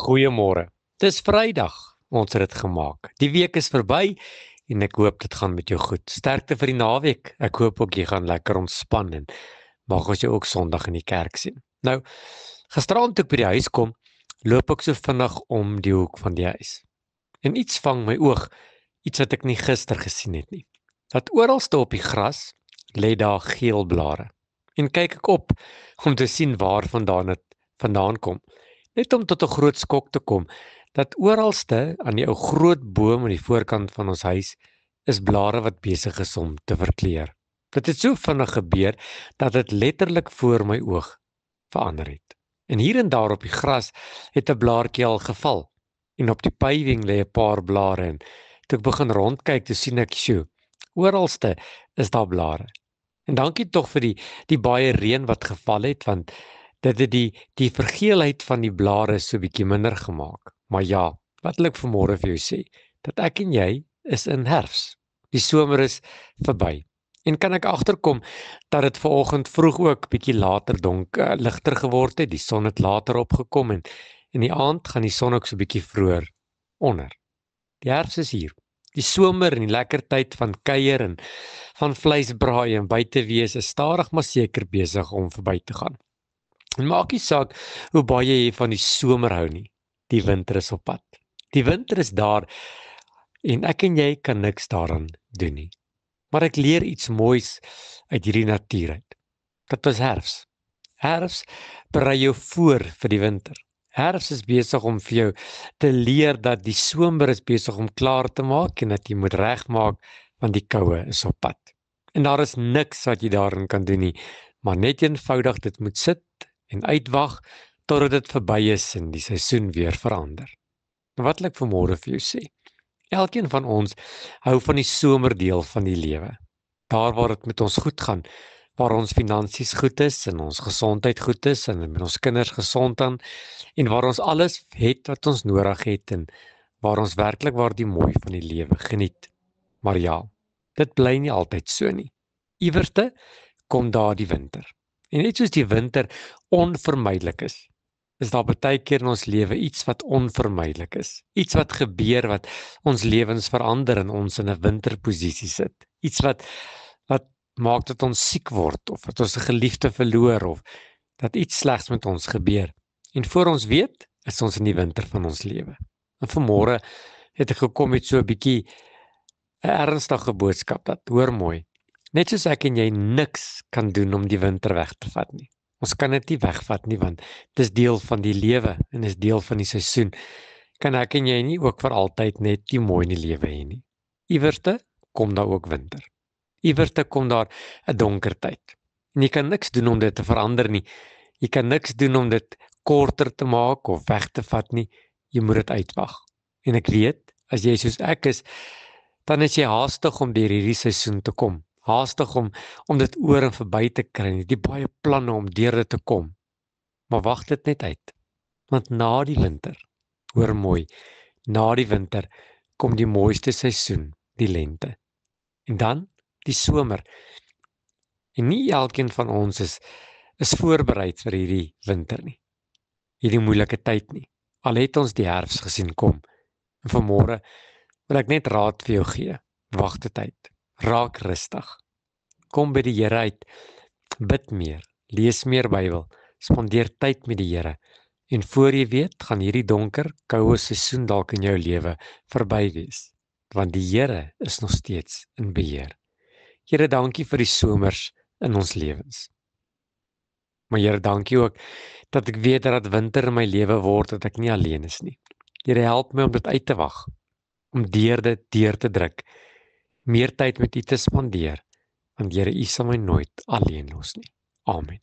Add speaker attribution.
Speaker 1: Goeiemôre. Dis Vrydag, ons het dit gemaak. Die week is verby en ek hoop dit gaan met jou goed. Sterkte vir die naweek. Ek hoop ook jy gaan lekker ontspan en mag ons jou ook Sondag in die kerk sien. Nou, gisterand toe ek by die huis kom, loop ek so vinnig om die hoek van die huis. En iets vang my oog, iets wat ek nie gister gesien het nie. Dat oralste op die gras lê daar geel blare. En kyk ek op om te sien waar vandaan dit vandaan kom. Net om tot 'n groot skok te kom, dat oralste aan die ou groot boom aan die voorkant van ons huis is blare wat besig is om te verkleur. Dit het so vinnig gebeur dat dit letterlik voor my oog verander het. En hier en daar op die gras het 'n blaartjie al geval en op die paving lê 'n paar blare en toe ek begin rondkyk, toe sien ek, sjoe, oralste is daar blare. En dankie tog vir die baie reën wat geval het, want dit het die vergeelheid van die blare so bietjie minder gemaak. Maar ja, wat wil ek vanmôre vir jou sê? Dat ek en jy is in herfs. Die somer is verby. En kan ek agterkom dat dit vanoggend vroeg ook bietjie later ligter geword het. Die son het later opgekom en in die aand gaan die son ook so bietjie vroeër onder. Die herfs is hier. Die somer en die lekker tyd van kuier en van vleisbraai en buite wees is stadig maar seker besig om verby te gaan. En maak nie saak hoe baie jy van die somer hou nie. Die winter is op pad. Die winter is daar en ek en jy kan niks daaraan doen nie. Maar ek leer iets moois uit hierdie natuur uit. Dit is herfs. Herfs berei jou voor vir die winter. Herfs is besig om vir jou te leer dat die somer is besig om klaar te maak en dat jy moet regmaak want die koue is op pad. En daar is niks wat jy daarin kan doen nie, maar net eenvoudig dit moet sit en uitwag totdat dit verby is en die seisoen weer verander. Wat wil ek vanmôre vir jou sê? Elkeen van ons hou van die somerdeel van die lewe. Daar waar dit met ons goed gaan, waar ons finansies goed is en ons gesondheid goed is en met ons kinders gesond aan en waar ons alles het wat ons nodig het en waar ons werklik waar die mooi van die lewe geniet. Maar ja, dit bly nie altyd so nie. Iewerste kom daar die winter. En net soos die winter onvermydelik is daar baie keer in ons lewe iets wat onvermydelik is. Iets wat gebeur wat ons lewens verander en ons in 'n winterposisie sit. Iets wat maak dat ons siek word of dat ons 'n geliefde verloor of dat iets slegs met ons gebeur. En voor ons weet, is ons in die winter van ons lewe. En vanmôre het ek gekom met so 'n bietjie 'n ernstige boodskap dat hoor mooi. Net soos ek en jy niks kan doen om die winter weg te vat nie. Ons kan dit nie wegvat nie want dit is deel van die lewe en is deel van die seisoen. Kan ek en jy nie ook vir altyd net die mooi in die lewe hê nie. Iewerste kom daar ook winter. Iewerste kom daar 'n donker tyd. En jy kan niks doen om dit te verander nie. Jy kan niks doen om dit korter te maak of weg te vat nie. Jy moet dit uitwag. En ek weet, as jy soos ek is, dan is jy haastig om deur hierdie seisoen te kom. Haastig om dit oor en verby te kry, die baie planne om deur dit te kom. Maar wag dit net uit. Want na die winter, hoor mooi, na die winter kom die mooiste seisoen, die lente. En dan die somer. En nie elkeen van ons is voorberei vir hierdie winter nie. Hierdie moeilike tyd nie. Al het ons die herfs gesien kom. En vanmôre wil ek net raad vir jou gee. Wag dit uit. Raak rustig. Kom by die Here uit. Bid meer. Lees meer Bybel. Spandeer tyd met die Here. En voor jy weet, gaan hierdie donker, koue seisoen dalk in jou lewe verby wees. Want die Here is nog steeds in beheer. Here, dankie vir die somers in ons lewens. Maar Here, dankie ook dat ek weet dat winter in my lewe word, dat ek nie alleen is nie. Here, help my om dit uit te wag, om deur te druk, meer tyd met U te spandeer, want Here, U sal my nooit alleen los nie. Amen.